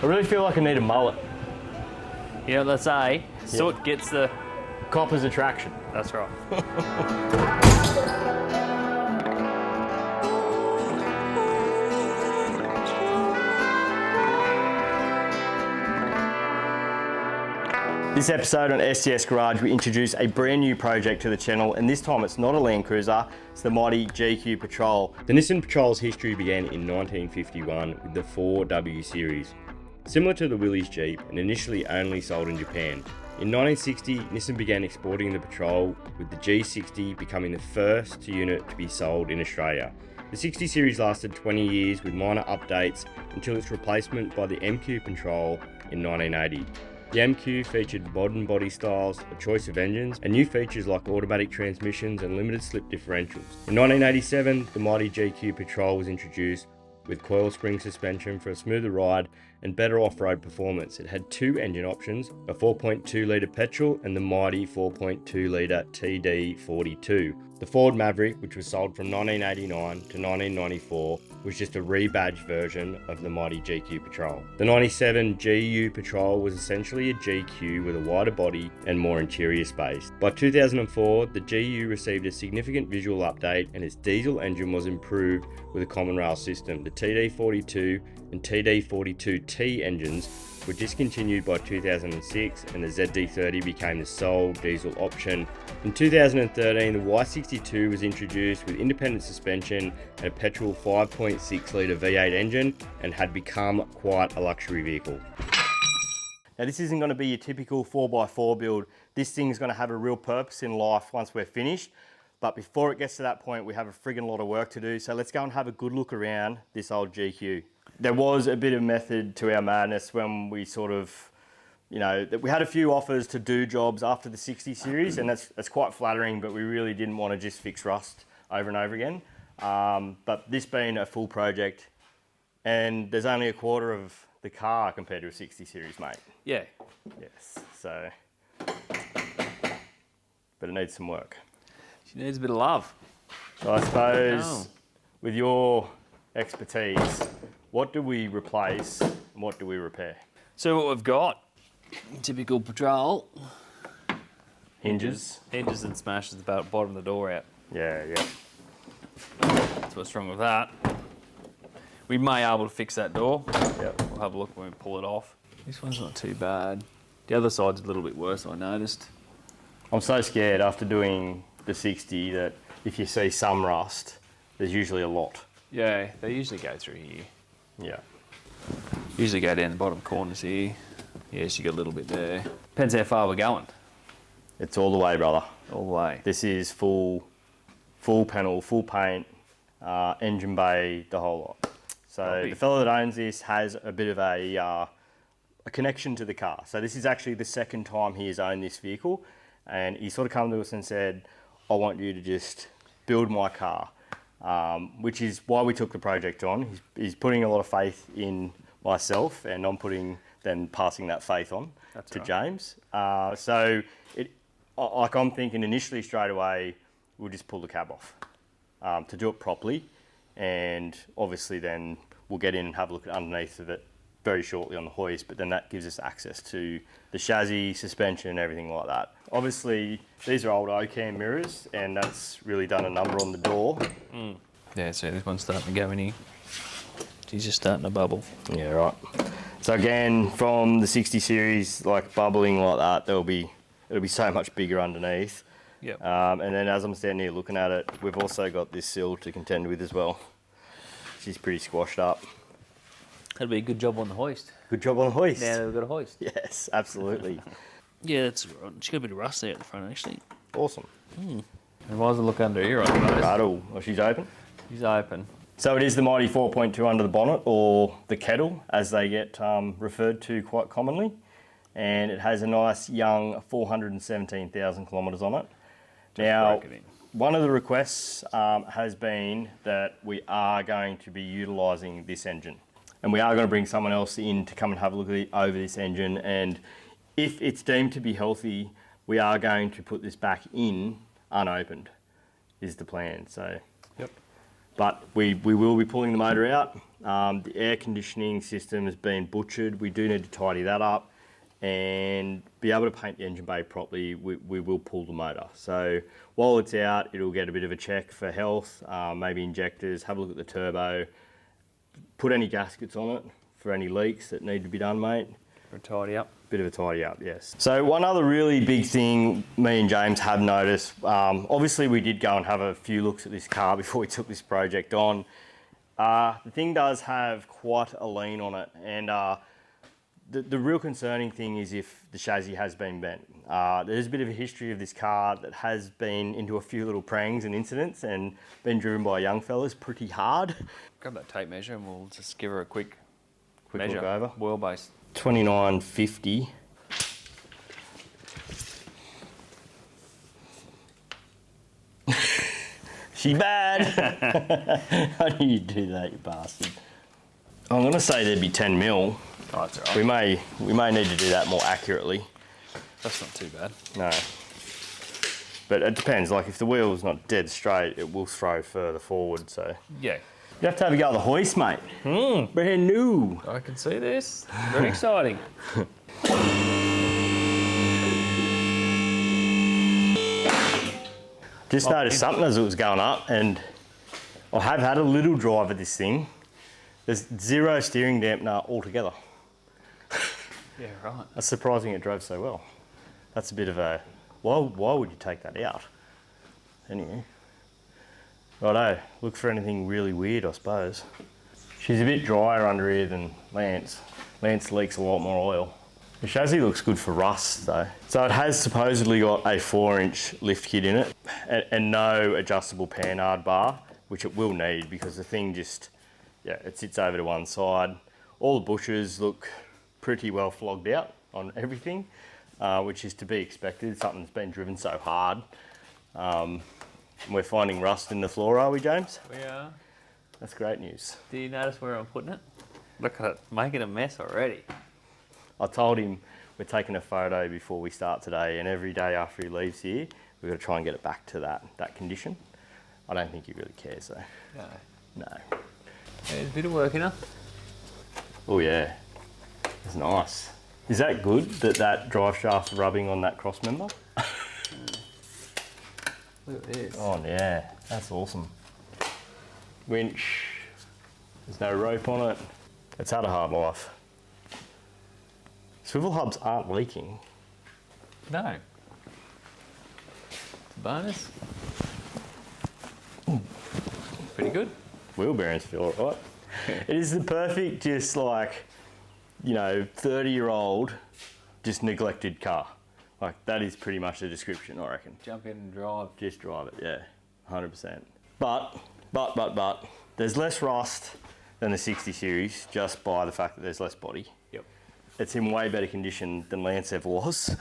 I really feel like I need a mullet. You know what they say? Soot gets the... Copper's attraction. That's right. This episode on STS Garage, we introduce a brand new project to the channel, and this time it's not a Land Cruiser, it's the mighty GQ Patrol. The Nissan Patrol's history began in 1951 with the 4W series. Similar to the Willys Jeep, and initially only sold in Japan. In 1960, Nissan began exporting the Patrol, with the G60 becoming the first unit to be sold in Australia. The 60 series lasted 20 years with minor updates until its replacement by the MQ Patrol in 1980. The MQ featured modern body styles, a choice of engines, and new features like automatic transmissions and limited slip differentials. In 1987, the mighty GQ Patrol was introduced with coil spring suspension for a smoother ride and better off-road performance. It had two engine options, a 4.2 litre petrol and the mighty 4.2 litre TD42. The Ford Maverick, which was sold from 1989 to 1994, was just a rebadged version of the mighty GQ Patrol. The 97 GU Patrol was essentially a GQ with a wider body and more interior space. By 2004, the GU received a significant visual update and its diesel engine was improved with a common rail system. The TD42 and TD42T engines were discontinued by 2006 and the ZD30 became the sole diesel option. In 2013, the Y62 was introduced with independent suspension and a petrol 5.6 litre V8 engine and had become quite a luxury vehicle. Now this isn't going to be your typical 4x4 build. This thing's going to have a real purpose in life once we're finished. But before it gets to that point, we have a friggin' lot of work to do. So let's go and have a good look around this old GQ. There was a bit of method to our madness when we sort of, you know, we had a few offers to do jobs after the 60 series, and that's quite flattering, but we really didn't want to just fix rust over and over again. But this being a full project, and there's only a quarter of the car compared to a 60 series, mate. Yeah. Yes, so, but it needs some work. She needs a bit of love. So I suppose with your expertise, what do we replace and what do we repair? So what we've got, typical Patrol. Hinges. Hinges and smashes the bottom of the door out. Yeah. That's what's wrong with that. We may be able to fix that door. Yep. We'll have a look when we pull it off. This one's not too bad. The other side's a little bit worse, I noticed. I'm so scared after doing the 60 that if you see some rust, there's usually a lot. Yeah, they usually go through here. Yeah. Usually go down the bottom corners here. Yes, you got a little bit there. Depends how far we're going. It's all the way, brother. All the way. This is full panel, full paint, engine bay, the whole lot. So the fellow that owns this has a bit of a connection to the car. So this is actually the second time he has owned this vehicle, and he sort of come to us and said, I want you to just build my car, which is why we took the project on. He's putting a lot of faith in myself, and I'm passing that faith on to James. So I'm thinking initially straight away, we'll just pull the cab off to do it properly. And obviously then we'll get in and have a look at underneath of it very shortly on the hoist, but then that gives us access to the chassis, suspension, and everything like that. Obviously, these are old OCAM mirrors, and that's really done a number on the door. Yeah, so this one's starting to go in here. She's just starting to bubble. Yeah, right. So again, from the 60 series, like bubbling like that, it'll be so much bigger underneath. Yep. And then as I'm standing here looking at it, we've also got this sill to contend with as well. She's pretty squashed up. That'd be a good job on the hoist. Good job on the hoist. Now that we've got a hoist. Yes, absolutely. Yeah, that's right. She's got a bit of rust there at the front, actually. Awesome. And why does it look under here, I suppose? Rattle. Oh, she's open. She's open. So it is the mighty 4.2 under the bonnet, or the kettle, as they get referred to quite commonly. And it has a nice young 417,000 kilometres on it. Now, one of the requests has been that we are going to be utilising this engine. And we are going to bring someone else in to come and have a look at over this engine. And if it's deemed to be healthy, we are going to put this back in unopened, is the plan. So, yep. but we will be pulling the motor out. The air conditioning system has been butchered. We do need to tidy that up and be able to paint the engine bay properly. We will pull the motor. So while it's out, it'll get a bit of a check for health, maybe injectors, have a look at the turbo, put any gaskets on it for any leaks that need to be done, mate. For a tidy up. Bit of a tidy up, yes. So one other really big thing me and James have noticed, obviously we did go and have a few looks at this car before we took this project on. The thing does have quite a lean on it, and the real concerning thing is if the chassis has been bent. There's a bit of a history of this car that has been into a few little prangs and incidents and been driven by young fellas pretty hard. Grab that tape measure and we'll just give her a quick Quick measure. look over. Wheelbase. 2950. She bad. How do you do that, you bastard? I'm gonna say there'd be 10 mil. Oh, that's all right. We may need to do that more accurately. That's not too bad. No. But it depends, like if the wheel's not dead straight, it will throw further forward, so. Yeah. You have to have a go at the hoist, mate. Brand new. I can see this. Very exciting. Just noticed something as it was going up, and I have had a little drive of this thing. There's zero steering dampener altogether. Yeah, right. That's surprising it drove so well. That's a bit of a, why would you take that out? Anyway. Righto, look for anything really weird, I suppose. She's a bit drier under here than Lance. Lance leaks a lot more oil. The chassis looks good for rust though. So it has supposedly got a 4-inch lift kit in it and no adjustable panhard bar, which it will need because the thing just, yeah, it sits over to one side. All the bushes look pretty well flogged out on everything, which is to be expected. Something's been driven so hard. We're finding rust in the floor, are we, James? We are. That's great news. Do you notice where I'm putting it? Look at it, making a mess already. I told him we're taking a photo before we start today, and every day after he leaves here, we've got to try and get it back to that condition. I don't think he really cares though. No. No. There's a bit of work in it. Oh yeah, it's nice. Is that good that drive shaft's rubbing on that cross member? Look at this. Oh yeah, that's awesome. Winch, there's no rope on it. It's had a hard life. Swivel hubs aren't leaking. No. It's a bonus. Pretty good. Wheel bearings feel all right. It is the perfect, just like, you know, 30-year-old, just neglected car. Like, that is pretty much the description, I reckon. Jump in and drive. Just drive it, yeah, 100%. But, there's less rust than the 60 series just by the fact that there's less body. Yep. It's in way better condition than Lance ever was.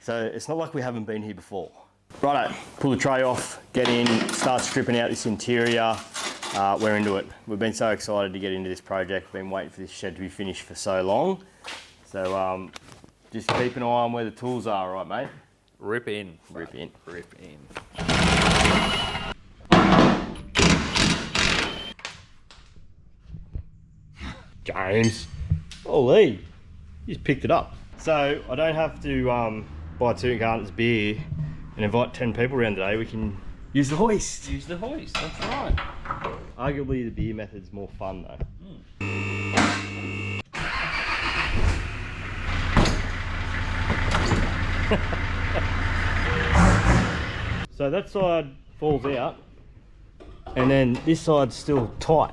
So it's not like we haven't been here before. Righto, pull the tray off, get in, start stripping out this interior. We're into it. We've been so excited to get into this project. We've been waiting for this shed to be finished for so long. So just keep an eye on where the tools are, right, mate? Rip in. Rip in. Rip in. James. Holy, you just picked it up. So I don't have to buy 2 cartons of beer and invite 10 people around today. We can use the hoist. Use the hoist, that's right. Arguably the beer method's more fun though. So that side falls out and then this side's still tight.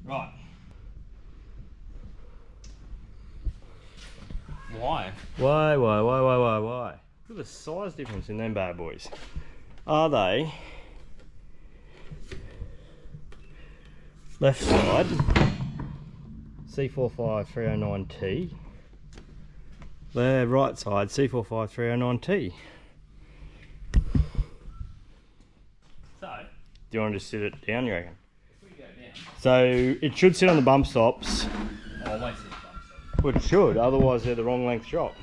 Right. Why? Why? Look at the size difference in them bad boys. Are they left side C45309T, the right side C45309T? So, Do you want to just sit it down, you reckon? we go down. So it should sit on the bump stops Well, it should, otherwise they're the wrong length shock.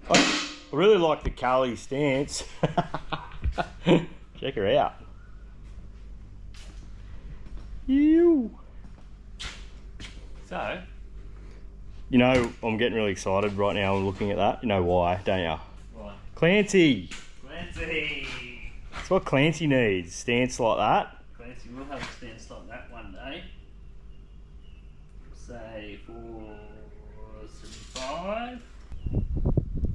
I really like the Carly stance. Check her out. You. So, You know, I'm getting really excited right now looking at that. You know why, don't you? what? Clancy. Clancy! That's what Clancy needs. Stance like that. Clancy will have a stance like that one day. Say 475.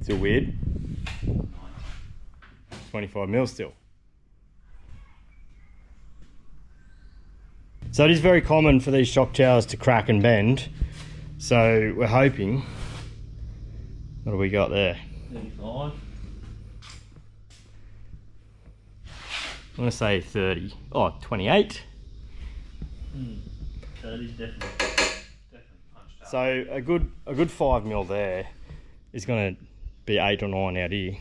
Still weird. 90. 25 mil still. So it is very common for these shock towers to crack and bend. So we're hoping. What do we got there? 35. I'm gonna say 30. Oh, 28. 30's definitely punched up. So a good 5 mil there is gonna be 8 or 9 out here.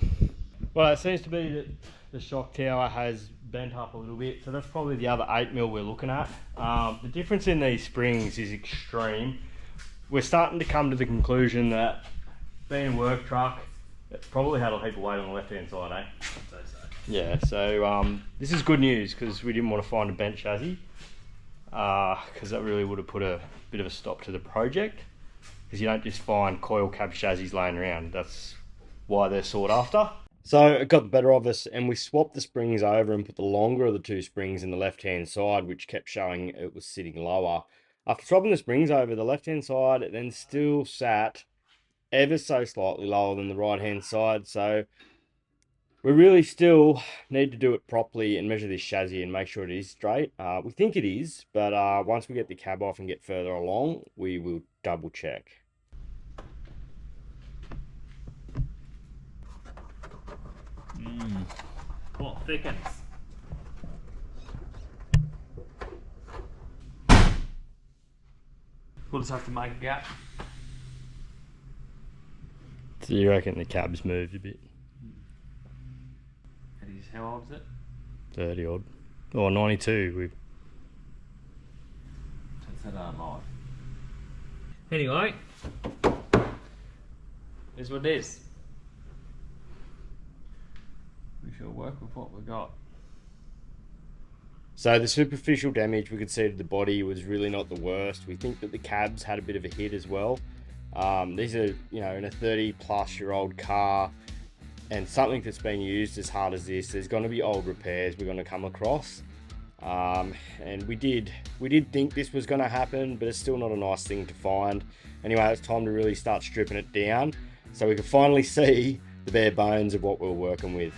Well, it seems to be that the shock tower has bent up a little bit, so that's probably the other 8 mil we're looking at. The difference in these springs is extreme. We're starting to come to the conclusion that being a work truck, it probably had a heap of weight on the left hand side, eh? I'd say so. Yeah, so this is good news because we didn't want to find a bent chassis because that really would have put a bit of a stop to the project, because you don't just find coil cab chassis laying around. That's why they're sought after. So it got the better of us and we swapped the springs over and put the longer of the two springs in the left hand side, which kept showing it was sitting lower. After swapping the springs over, the left hand side it then still sat ever so slightly lower than the right hand side. So we really still need to do it properly and measure this chassis and make sure it is straight. We think it is, but once we get the cab off and get further along, we will double check. What thickens? We'll just have to make a gap. So you reckon the cab's moved a bit? How old is it? 30 odd. Or 92. That's an life. Anyway, here's what it is. We shall work with what we got. So the superficial damage we could see to the body was really not the worst. We think that the cabs had a bit of a hit as well. These are, you know, in a 30-plus-year-old car, and something that's been used as hard as this, there's going to be old repairs we're going to come across. And we did think this was going to happen, but it's still not a nice thing to find. Anyway, it's time to really start stripping it down so we can finally see the bare bones of what we're working with.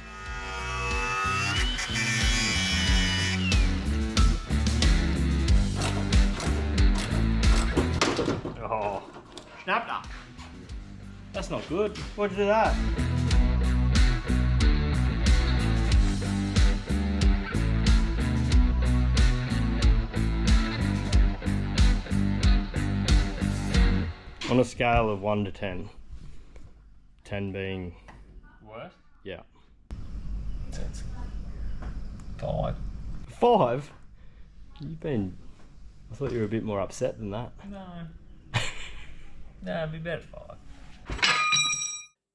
Oh, snapped up. That's not good. Why'd you do that? On a scale of 1 to 10, 10 being... Worst? Yeah. That's 5. 5? You've been... I thought you were a bit more upset than that. No. No, it'd be better 5.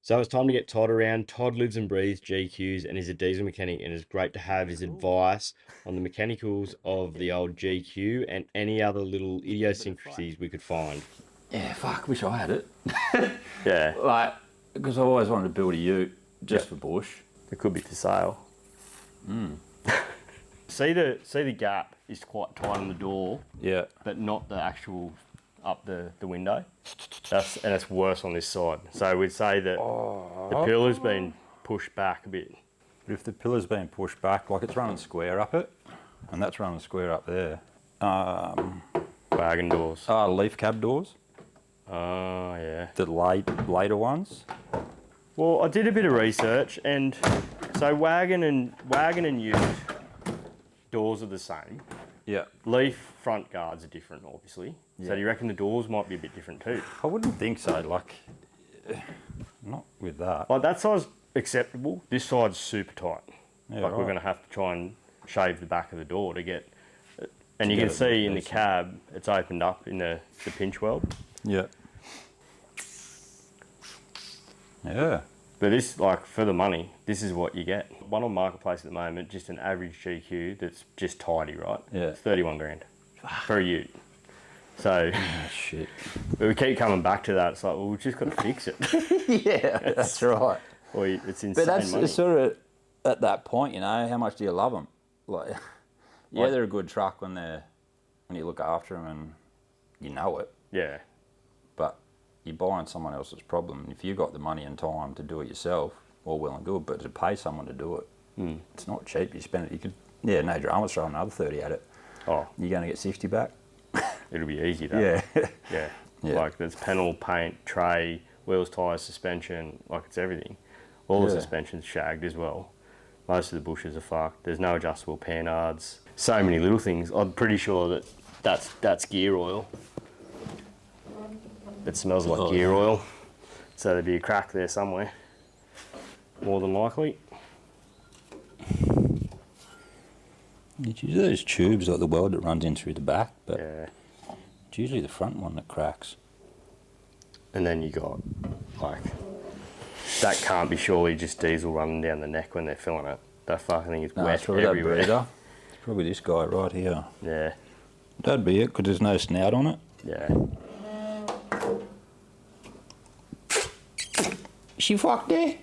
So it's time to get Todd around. Todd lives and breathes GQs and is a diesel mechanic, and it's great to have his advice on the mechanicals of the old GQ and any other little idiosyncrasies we could find. Yeah, fuck, wish I had it. Yeah. Like, because I always wanted to build a ute just for bush. It could be for sale. See the gap is quite tight on the door, Yeah. but not the actual up the window. And it's worse on this side. So we'd say that the pillar's been pushed back a bit. But if the pillar's been pushed back, like it's running square up it, and that's running square up there. Wagon doors. Leaf cab doors, Oh, yeah. the later ones. Well, I did a bit of research, and so wagon and ute doors are the same. Yeah. Leaf front guards are different, obviously. So Yeah. do you reckon the doors might be a bit different too? I wouldn't think so. Like, Not with that. Like that side's acceptable. This side's super tight. Yeah, like we're right. going to have to try and shave the back of the door to get. And you get can it see in the decent. cab, it's opened up in the pinch weld. Yeah. Yeah. But this, like, for the money, this is what you get. One on Marketplace at the moment, just an average GQ that's just tidy, right? Yeah. It's 31 grand for a ute. So, Oh, shit. but we keep coming back to that. It's like, well, we've just got to fix it. Yeah, that's right. Or it's insane But that's money. sort of at that point, you know, how much do you love them? Like, yeah, Like- they're a good truck when you look after them and you know it. Yeah. But you're buying someone else's problem. And if you've got the money and time to do it yourself, all well and good. But to pay someone to do it, it's not cheap. You spend it. You could, no drama, throw another 30 at it. Oh, You're going to get 60 back. it'll be easy, though. Yeah. Yeah. Yeah. Like, there's panel, paint, tray, wheels, tyres, suspension. Like, it's everything. All the Yeah. suspension's shagged as well. Most of the bushes are fucked. There's no adjustable panards. So many little things. I'm pretty sure that's gear oil. It smells like gear oil. So there'd be a crack there somewhere. More than likely. It's usually those tubes like the weld that runs in through the back, but Yeah. it's usually the front one that cracks. And then you got, like, that can't be surely just diesel running down the neck when they're filling it. That fucking thing is No, wet it's probably that everywhere. breather. It's probably this guy right here. Yeah, That'd be it, because there's no snout on it. yeah. She fucked there?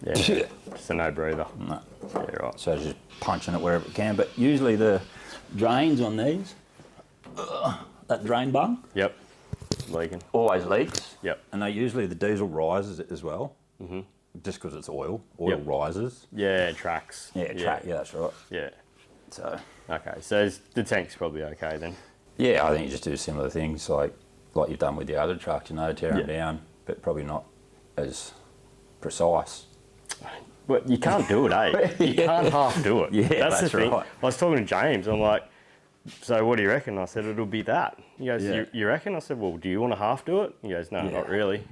Yeah, just a no breather. No. Yeah, right. So just punching it wherever it can. But usually the drains on these, that drain bung, Yep. Leaking. always leaks. Yep. And they usually, the diesel rises it as well. Mm-hmm. Just because it's oil. Oil Yep. rises. Yeah, it tracks. Yeah, that's right. Yeah. So, Okay, so the tank's probably okay then. yeah, I think you just do similar things like you've done with the other trucks, you know, tear them Yeah. down, but probably not as precise. But you can't do it, eh? You can't half do it. Yeah, that's the that's thing. right. I was talking to James. I'm like, so what do you reckon? I said, it'll be that. He goes, Yeah. you reckon? I said, well, do you want to half do it? He goes, no, Yeah. not really.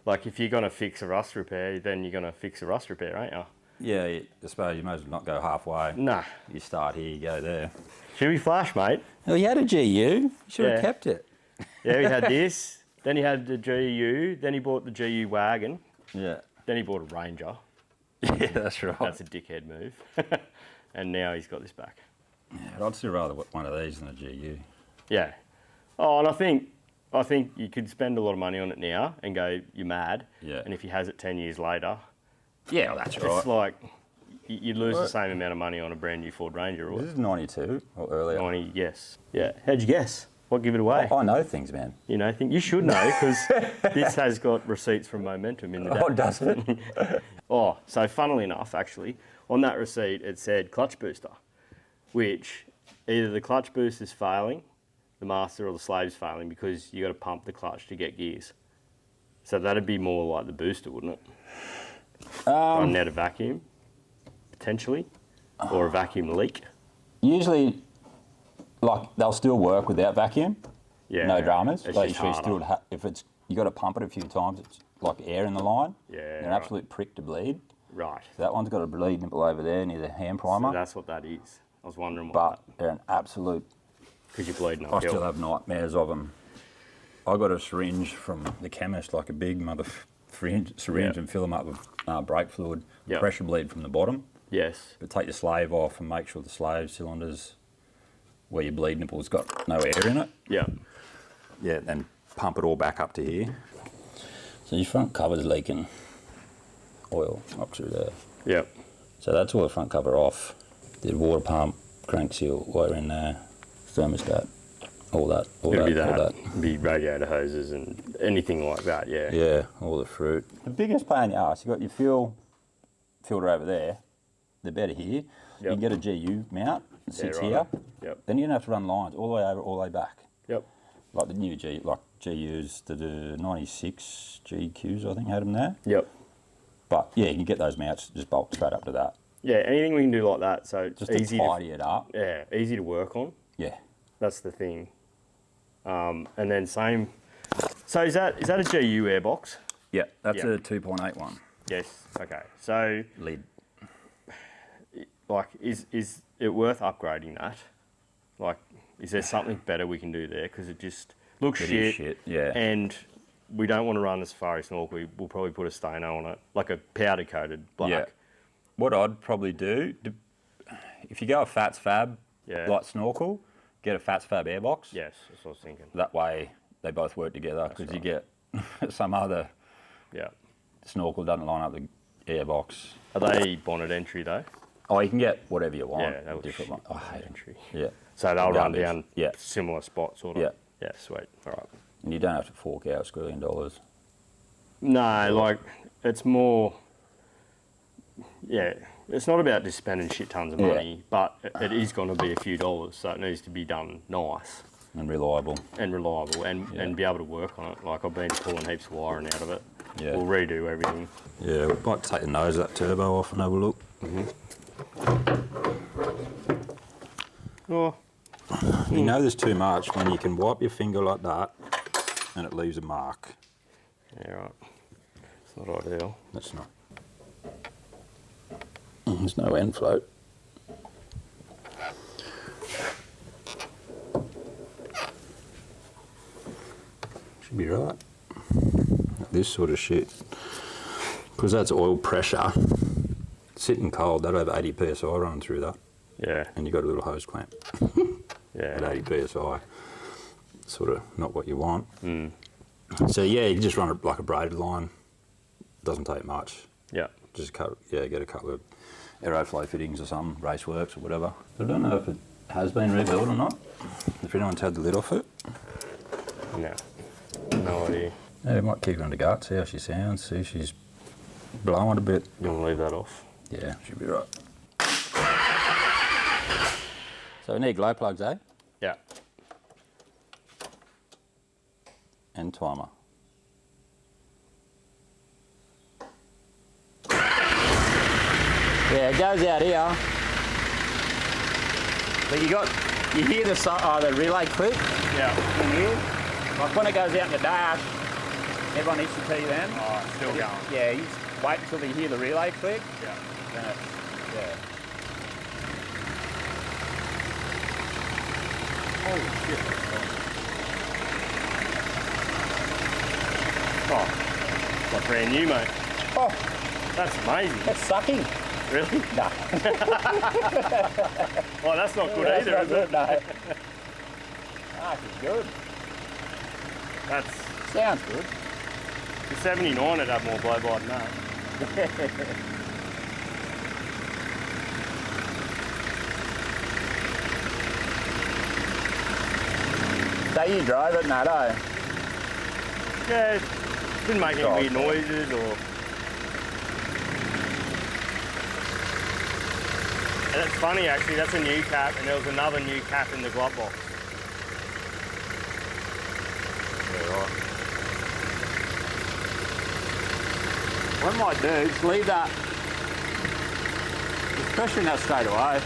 Like, if you're going to fix a rust repair, then you're going to fix a rust repair, ain't you? Yeah, I suppose you might as well not go halfway. Nah. You start here, you go there. Should we flash, mate? Well, you had a GU. You should have Yeah. kept it. Yeah, he had this. Then he had the GU. Then he bought the GU wagon. Yeah. Then he bought a Ranger. Yeah, that's right. That's a dickhead move. And now he's got this back. Yeah, I'd still rather one of these than a GU. Yeah. Oh, and I think you could spend a lot of money on it now and go, you're mad. Yeah. And if he has it 10 years later, Yeah, well, that's it's like you'd lose the same amount of money on a brand new Ford Ranger or This is 92 or earlier. 90. Yes. Yeah. How'd you guess? What give it away? I know things, man. You know, you should know because this has got receipts from Momentum in the Oh, dash. does it? Oh, so funnily enough, actually, on that receipt it said clutch booster, which either the clutch booster's failing, the master or the slave's failing because you got to pump the clutch to get gears. So that'd be more like the booster, wouldn't it? Running out of vacuum, potentially, or a vacuum leak. Usually, like, they'll still work without vacuum. Yeah, No dramas. It's But just you still, harder. if it's, you got to pump it a few times, it's like air in the line. Yeah, They're an right. absolute prick to bleed. Right. So that one's got a bleed nipple over there near the hand So primer. that's what that is. I was wondering but what they're an absolute. because you're bleeding I still uphill. have nightmares of them. I got a syringe from the chemist, like a big syringe, Yeah. and fill them up with brake fluid. Yeah. Pressure bleed from the bottom. Yes. But take the slave off and make sure the slave cylinders where your bleed nipple's got no air in it. Yeah. Yeah, then pump it all back up to here. So your front cover's leaking oil up through there. Yep. So that's all the front cover off. The water pump, crank seal, wire in there, thermostat, all that. It'd be that. Be radiator hoses and anything like that. Yeah. Yeah, all the fruit. The biggest pain in the arse, you got your fuel filter over there, the better here. You can get a GU mount, it sits right. here. Yep. Then you don't have to run lines all the way over, all the way back. Yep. Like the new GUs, the 96 GQs, I think, had them there. Yep. But yeah, you can get those mounts, just bolt straight up to that. Yeah, anything we can do like that, so it's Just easy to tidy it up. yeah, easy to work on. Yeah. That's the thing. And then same. So is that a GU airbox? Yeah, that's Yeah. a 2.8 one. Yes. Okay. So, Lid. like, is it worth upgrading that? Like, is there something better we can do there? Because it just looks It shit. is shit, yeah. And we don't want to run the safari snorkel. We'll probably put a Stano on it, like a powder coated black. Yeah. What I'd probably do, if you go a Fats Fab Yeah. light snorkel, get a Fats Fab airbox. Yes, that's what I was thinking. That way they both work together, because you get some other Yeah. snorkel doesn't line up the airbox. Are they bonnet entry though? Oh, you can get whatever you want. Yeah, they look different shit, one. I hate it. entry. Yeah. So they'll run Garbage. down Yeah. similar spots, sort of. Yeah. Yeah, sweet. All right. And you don't have to fork out $1 squillion. No, like, it's more, yeah, it's not about just spending shit tons of money, but it is going to be a few dollars, so it needs to be done nice And reliable. and reliable and be able to work on it. Like, I've been pulling heaps of wiring out of it. Yeah. We'll redo everything. Yeah, we might take the nose of that turbo off and have a look. Oh, You know there's too much when you can wipe your finger like that and it leaves a mark. yeah, right. It's not ideal. That's not. There's no end float. Should be right. This sort of shit. Because that's oil pressure. Sitting cold, that'll have 80 psi running through that. Yeah, And you've got a little hose clamp yeah. at 80 psi. Sort of not what you want. So yeah, you can just run it like a braided line. Doesn't take much. Yeah. Just get a couple of aeroflow fittings or something, Raceworks or whatever. I don't know if it has been rebuilt or not. If anyone's had the lid off it. No. No idea. Yeah, we might kick her in the gut, see how she sounds, see if she's blowing a bit. You want to leave that off? Yeah, should be right. So we need glow plugs, eh? Yeah. And timer. Yeah, it goes out here. But you hear the relay click Yeah. in here. Like when it goes out in the dash, everyone needs to tell you then. Oh, it's still going. Yeah, you just wait until you hear the relay click. Yeah. Then it's, yeah. Holy shit. Oh, like brand new, mate. Oh, That's amazing. that's sucking. Really? No. Oh, that's not good either, is it? No. Ah, it's good. That's Sounds good. the 79 would have more blow by than that. So you drove it, Nat, eh? Yeah, it didn't make any Oh, weird noises or. And it's funny actually, that's a new cap and there was another new cap in the glove box. Yeah, right. What I might do is leave that, there's pressure in that straight away.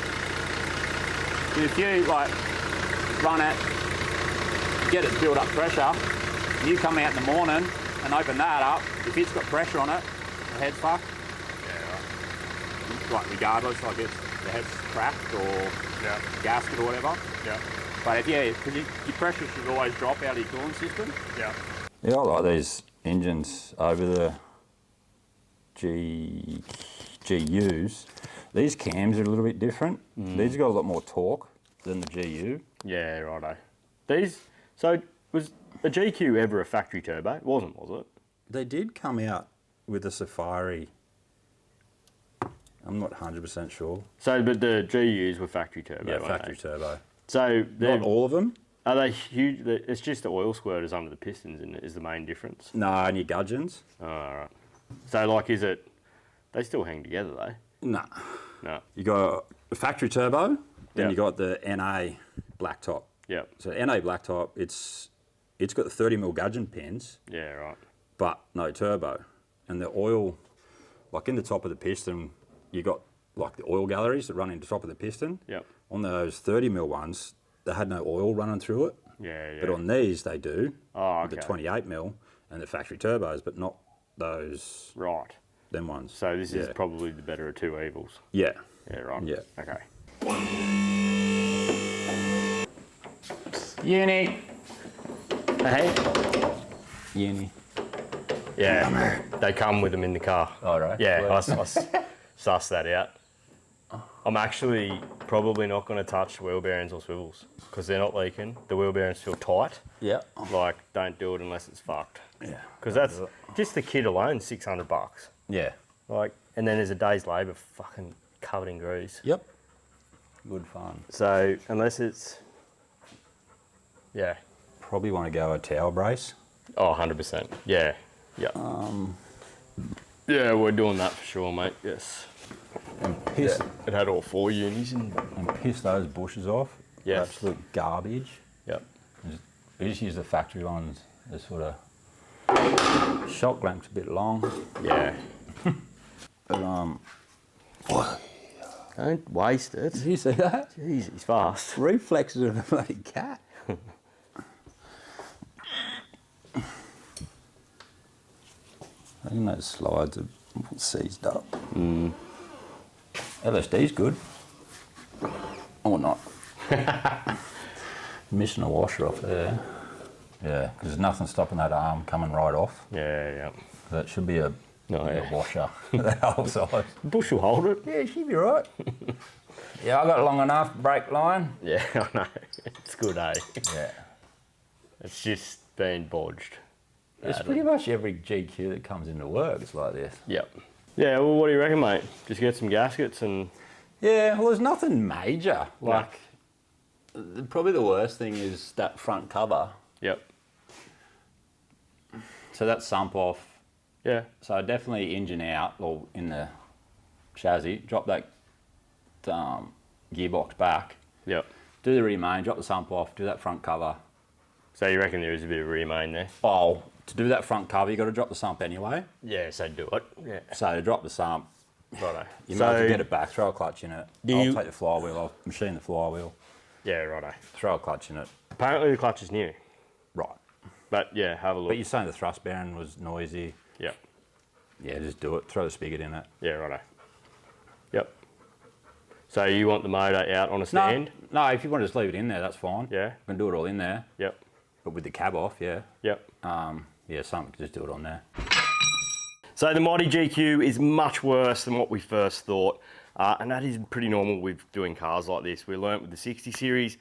And if you like run it, get it to build up pressure, you come out in the morning and open that up, if it's got pressure on it, the head's fucked. Yeah, right. Like regardless, like if the head's cracked or Yeah, gasket or whatever. yeah, But because your pressure should always drop out of your cooling system. yeah. Yeah, I like these engines over the GUs. These cams are a little bit different. These got a lot more torque than the GU. Yeah, righto. These, so was a GQ ever a factory turbo? It wasn't, was it? They did come out with a Safari. I'm not 100% sure. So, but the GUs were factory turbo, Yeah, weren't factory they? turbo. So, Not all of them. are they huge? It's just the oil squirters under the pistons is the main difference. No, and your gudgeons. Oh, all right. So, like, is it, they still hang together though? No. No. You got a factory turbo, then Yeah. you got the NA blacktop. Yeah. So NA blacktop, it's got the 30mm gudgeon pins, Yeah, right. but no turbo. And the oil, like in the top of the piston, you got like the oil galleries that run into the top of the piston. Yep. On those 30mm ones, they had no oil running through it. Yeah, yeah. But on these, they do. Oh, with the okay. 28mm and the factory turbos, but not those, Right. them ones. So this is probably the better of two evils. Yeah. Yeah, right. Yeah. Okay. Uni. Hey. Uni. Yeah. They come with them in the car. All right. Yeah, Well. I sussed that out. I'm actually probably not going to touch wheel bearings or swivels because they're not leaking. The wheel bearings feel tight. Yeah. Like, don't do it unless it's fucked. Yeah. Because that's just the kit alone, $600. Yeah. Like, and then there's a day's labour fucking covered in grease. Yep. Good fun. So unless it's, yeah. Probably want to go a towel brace. Oh, 100%. Yeah. Yeah. Yeah, we're doing that for sure, mate. Yes. And piss, It had all 4 unis in. and piss those bushes off. Yes. Absolute garbage. Yep. We just use the factory ones. They're sort of shock lamp's a bit long. Yeah. But Don't waste it. did you see that? Jeez, he's fast. Reflexes of a bloody cat. I think those slides are seized up. LSD's good. Or not. Missing a washer off there. Yeah, because there's nothing stopping that arm coming right off. Yeah, yeah. That should be a, yeah. a washer. That whole size. Bush will hold it. Yeah, she'd be right. Yeah, I got long enough brake line. Yeah, I know. It's good, eh? Yeah. It's just been bodged. It's pretty much every GQ that comes into work is like this. Yep. Yeah, well, what do you reckon, mate? Just get some gaskets and... Yeah, well, there's nothing major. Like, probably the worst thing is that front cover. Yep. So that's sump off. Yeah. So definitely engine out, or in the chassis, drop that gearbox back, Yep. do the remain, drop the sump off, do that front cover. So you reckon there is a bit of remain there? Oh, to do that front cover, you got to drop the sump anyway. Yeah, so do it. Yeah. So drop the sump. Righto. You might as well get it back, throw a clutch in it. I'll take the flywheel, I'll machine the flywheel, Yeah, righto. throw a clutch in it. Apparently the clutch is new. Right. But yeah, have a look. But you're saying the thrust bearing was noisy. Yep. Yeah, just do it. Throw the spigot in it. Yeah, righto. Yep. So you want the motor out on a stand? No, if you want to just leave it in there, that's fine. Yeah. You can do it all in there. Yep. But with the cab off, yeah. Yep. Yeah, something, just do it on there. So the Mighty GQ is much worse than what we first thought. And that is pretty normal with doing cars like this. We learnt with the 60 series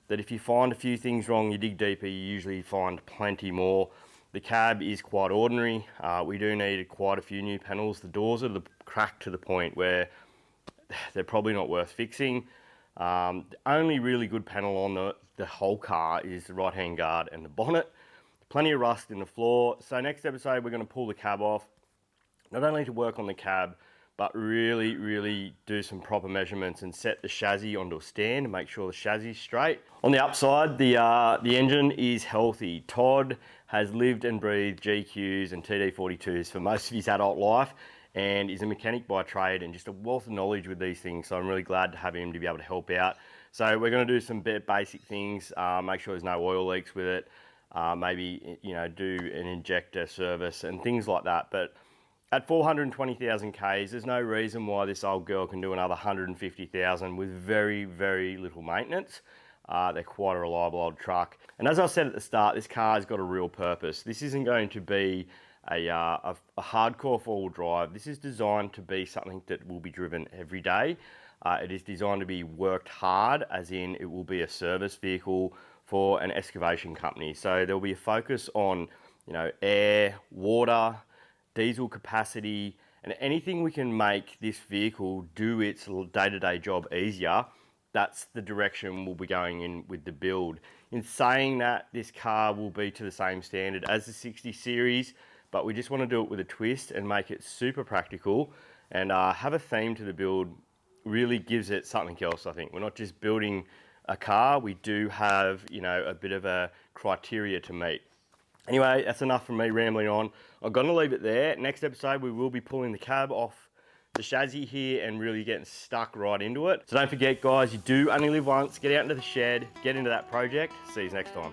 that if you find a few things wrong, you dig deeper, you usually find plenty more. The cab is quite ordinary. We do need quite a few new panels. The doors are cracked to the point where they're probably not worth fixing. The only really good panel on the whole car is the right-hand guard and the bonnet. Plenty of rust in the floor. So next episode, we're going to pull the cab off, not only to work on the cab, but really, really do some proper measurements and set the chassis onto a stand and make sure the chassis is straight. On the upside, the engine is healthy. Todd has lived and breathed GQs and TD42s for most of his adult life and is a mechanic by trade and just a wealth of knowledge with these things. So I'm really glad to have him to be able to help out. So we're going to do some basic things, make sure there's no oil leaks with it, maybe, you know, do an injector service and things like that. But at 420,000 Ks, there's no reason why this old girl can do another 150,000 with very, very little maintenance. They're quite a reliable old truck. And as I said at the start, this car's got a real purpose. This isn't going to be a hardcore four-wheel drive. This is designed to be something that will be driven every day. It is designed to be worked hard, as in it will be a service vehicle for an excavation company. So there will be a focus on, you know, air, water, diesel capacity, and anything we can make this vehicle do its day-to-day job easier. That's the direction we'll be going in with the build. In saying that, this car will be to the same standard as the 60 series, but we just want to do it with a twist and make it super practical and have a theme to the build. Really gives it something else, I think. We're not just building a car, we do have, you know, a bit of a criteria to meet. Anyway, that's enough from me rambling on. I'm going to leave it there. Next episode, we will be pulling the cab off the chassis here and really getting stuck right into it. So don't forget, guys, you do only live once. Get out into the shed, get into that project. See you next time.